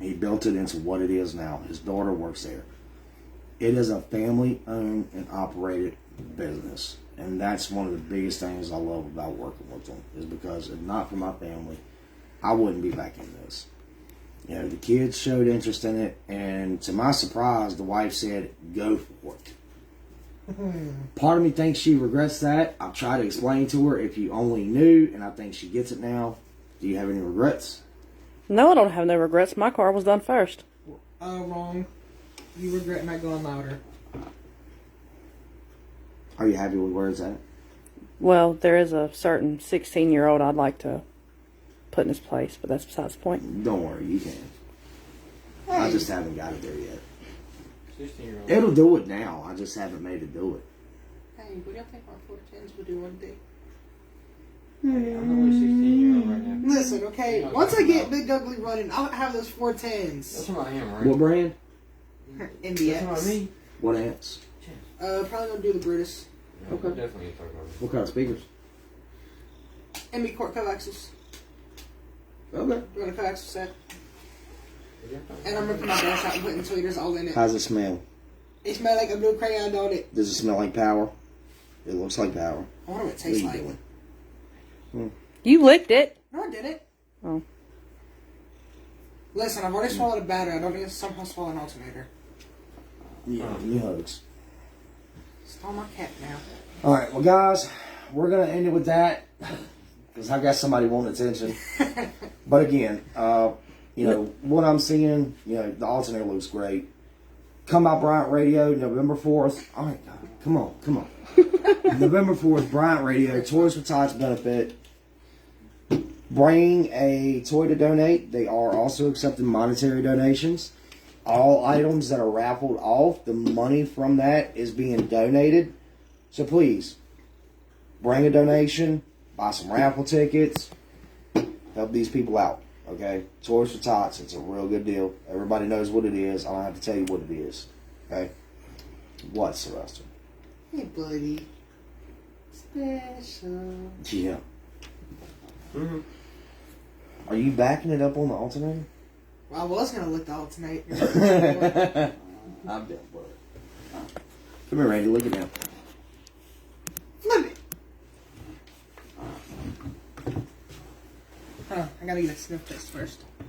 [SPEAKER 1] He built it into what it is now. His daughter works there. It is a family-owned and operated business. And that's one of the biggest things I love about working with them, is because if not for my family, I wouldn't be back in this. The kids showed interest in it, and to my surprise, the wife said, go for it. Part of me thinks she regrets that. I've tried to explain to her, if you only knew, and I think she gets it now. Do you have any regrets?
[SPEAKER 3] No, I don't have no regrets. My car was done first.
[SPEAKER 2] wrong. You regret not going louder.
[SPEAKER 1] Are you happy with where it's at?
[SPEAKER 3] Well, there is a certain 16-year-old I'd like to put in his place, but that's besides the point.
[SPEAKER 1] Don't worry, you can.
[SPEAKER 2] Hey.
[SPEAKER 1] I just haven't got it there yet.
[SPEAKER 5] 16-year-old.
[SPEAKER 1] It'll do it now. I just haven't made it do it.
[SPEAKER 2] Hey, what do you think our 410s will do one day?
[SPEAKER 5] Hey, I'm only 16-year-old right now.
[SPEAKER 2] Listen, okay, once I get Big Ugly running, I'll have those 410s.
[SPEAKER 5] That's what I am, right?
[SPEAKER 1] What brand?
[SPEAKER 2] NBX.
[SPEAKER 5] That's what I mean.
[SPEAKER 1] What amps?
[SPEAKER 2] Probably gonna do the Brutus.
[SPEAKER 5] Yeah,
[SPEAKER 1] Okay.
[SPEAKER 5] Definitely talk about it.
[SPEAKER 1] What kind of speakers?
[SPEAKER 2] MB Court coaxes.
[SPEAKER 1] Okay.
[SPEAKER 2] We're gonna coax set. And I'm ripping my dash out and putting tweeters all in it.
[SPEAKER 1] How's it smell?
[SPEAKER 2] It smells like a blue crayon, don't it?
[SPEAKER 1] Does it smell like power? It looks like power.
[SPEAKER 2] I wonder what it
[SPEAKER 1] What
[SPEAKER 2] tastes
[SPEAKER 1] are you
[SPEAKER 2] like.
[SPEAKER 1] doing?
[SPEAKER 3] You licked it.
[SPEAKER 2] No, I didn't.
[SPEAKER 3] Oh.
[SPEAKER 2] Listen, I've already swallowed a battery. I don't need to somehow swallow an alternator.
[SPEAKER 1] Yeah, new hugs.
[SPEAKER 2] Stole my cat now.
[SPEAKER 1] All right, well, guys, we're gonna end it with that because I got somebody wanting attention. But again, what I'm seeing, the alternator looks great. Come out, Bryant Radio, November 4th. All right, God, come on. November 4th, Bryant Radio, Toys for Tots benefit. Bring a toy to donate. They are also accepting monetary donations. all items that are raffled off, the money from that is being donated. So please, bring a donation, buy some raffle tickets, help these people out. Okay? Toys for Tots, it's a real good deal. Everybody knows what it is. I don't have to tell you what it is. Okay? What, Sylvester?
[SPEAKER 2] Hey, buddy. Special.
[SPEAKER 1] Yeah. Mm-hmm. Are you backing it up on the alternator?
[SPEAKER 2] Well, I was gonna look the alternate.
[SPEAKER 1] I'm down for it. Come here, Randy. Look at him.
[SPEAKER 2] Flip it. Huh, I gotta get a sniff test first. It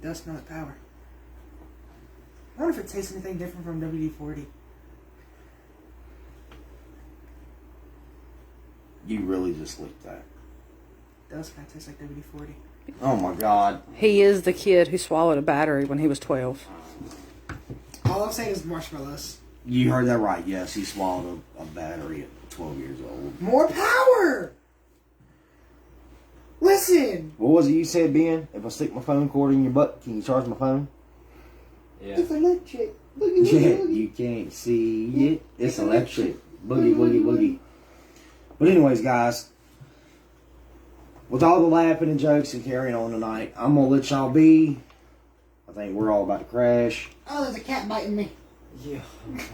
[SPEAKER 2] does smell like power. I wonder if it tastes anything different from WD-40.
[SPEAKER 1] You really just licked that.
[SPEAKER 2] It does kind of taste like WD-40.
[SPEAKER 1] Oh my God.
[SPEAKER 3] He is the kid who swallowed a battery when he was 12.
[SPEAKER 2] All I'm saying is marshmallows.
[SPEAKER 1] You heard that right. Yes, he swallowed a battery at 12 years old.
[SPEAKER 2] More power! Listen!
[SPEAKER 1] What was it you said, Ben? If I stick my phone cord in your butt, can you charge my phone?
[SPEAKER 5] Yeah.
[SPEAKER 2] It's electric. Boogie,
[SPEAKER 1] Yeah,
[SPEAKER 2] boogie, boogie.
[SPEAKER 1] you can't see it. It's electric. Boogie, boogie, boogie. But anyways, guys, with all the laughing and jokes and carrying on tonight, I'm going to let y'all be. I think we're all about to crash.
[SPEAKER 2] Oh, there's a cat biting me.
[SPEAKER 5] Yeah.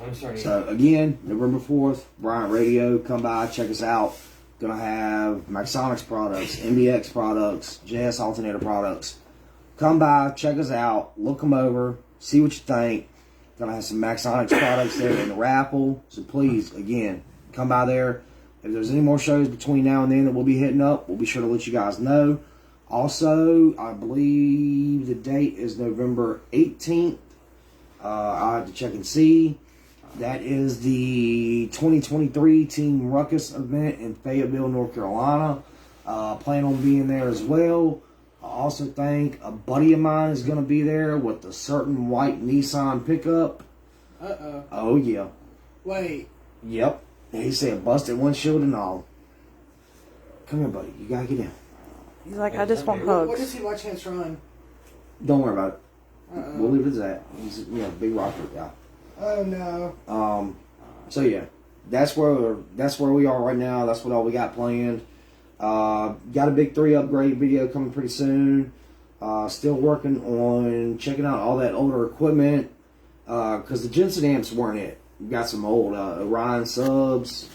[SPEAKER 5] I'm sorry.
[SPEAKER 1] So, again, November 4th, Bryant Radio. Come by, check us out. Gonna have Maxonics products, MBX products, JS Alternator products. Come by, check us out, look them over, see what you think. Gonna have some Maxonics products there in the raffle. So please, again, come by there. If there's any more shows between now and then that we'll be hitting up, we'll be sure to let you guys know. Also, I believe the date is November 18th. I'll have to check and see. That is the 2023 Team Ruckus event in Fayetteville, North Carolina. Plan on being there as well. I also think a buddy of mine is going to be there with a certain white Nissan pickup.
[SPEAKER 2] Uh-oh.
[SPEAKER 1] Oh, yeah.
[SPEAKER 2] Wait.
[SPEAKER 1] Yep. He said busted windshield and all. Come here, buddy. You got to get in.
[SPEAKER 3] He's like, I just want
[SPEAKER 2] What
[SPEAKER 3] hugs.
[SPEAKER 2] does he watch his run?
[SPEAKER 1] Don't worry about it.
[SPEAKER 2] Uh-oh.
[SPEAKER 1] We'll leave it as that. He's a big rocker guy.
[SPEAKER 2] Oh, no.
[SPEAKER 1] So yeah, that's where we are right now. That's what all we got planned. Got a big 3 upgrade video coming pretty soon. Still working on checking out all that older equipment because the Jensen amps weren't it. We got some old Orion subs.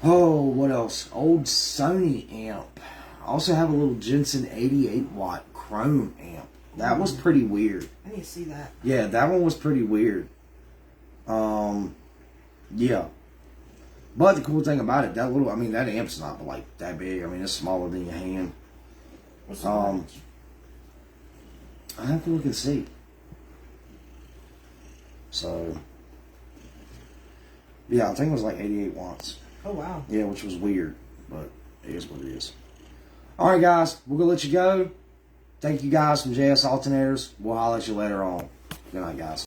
[SPEAKER 1] What else? Old Sony amp. I also have a little Jensen 88 watt Chrome amp. That was pretty weird.
[SPEAKER 2] I need to see that.
[SPEAKER 1] Yeah, that one was pretty weird. Yeah. But the cool thing about it, that amp's not like that big. I mean, it's smaller than your hand.
[SPEAKER 2] What's the wattage?
[SPEAKER 1] I have to look and see. So, yeah, I think it was like 88 watts.
[SPEAKER 2] Oh, wow.
[SPEAKER 1] Yeah, which was weird, but it is what it is. All right, guys, we're gonna let you go. Thank you guys from JS Alternators. We'll holler at you later on. Good night, guys.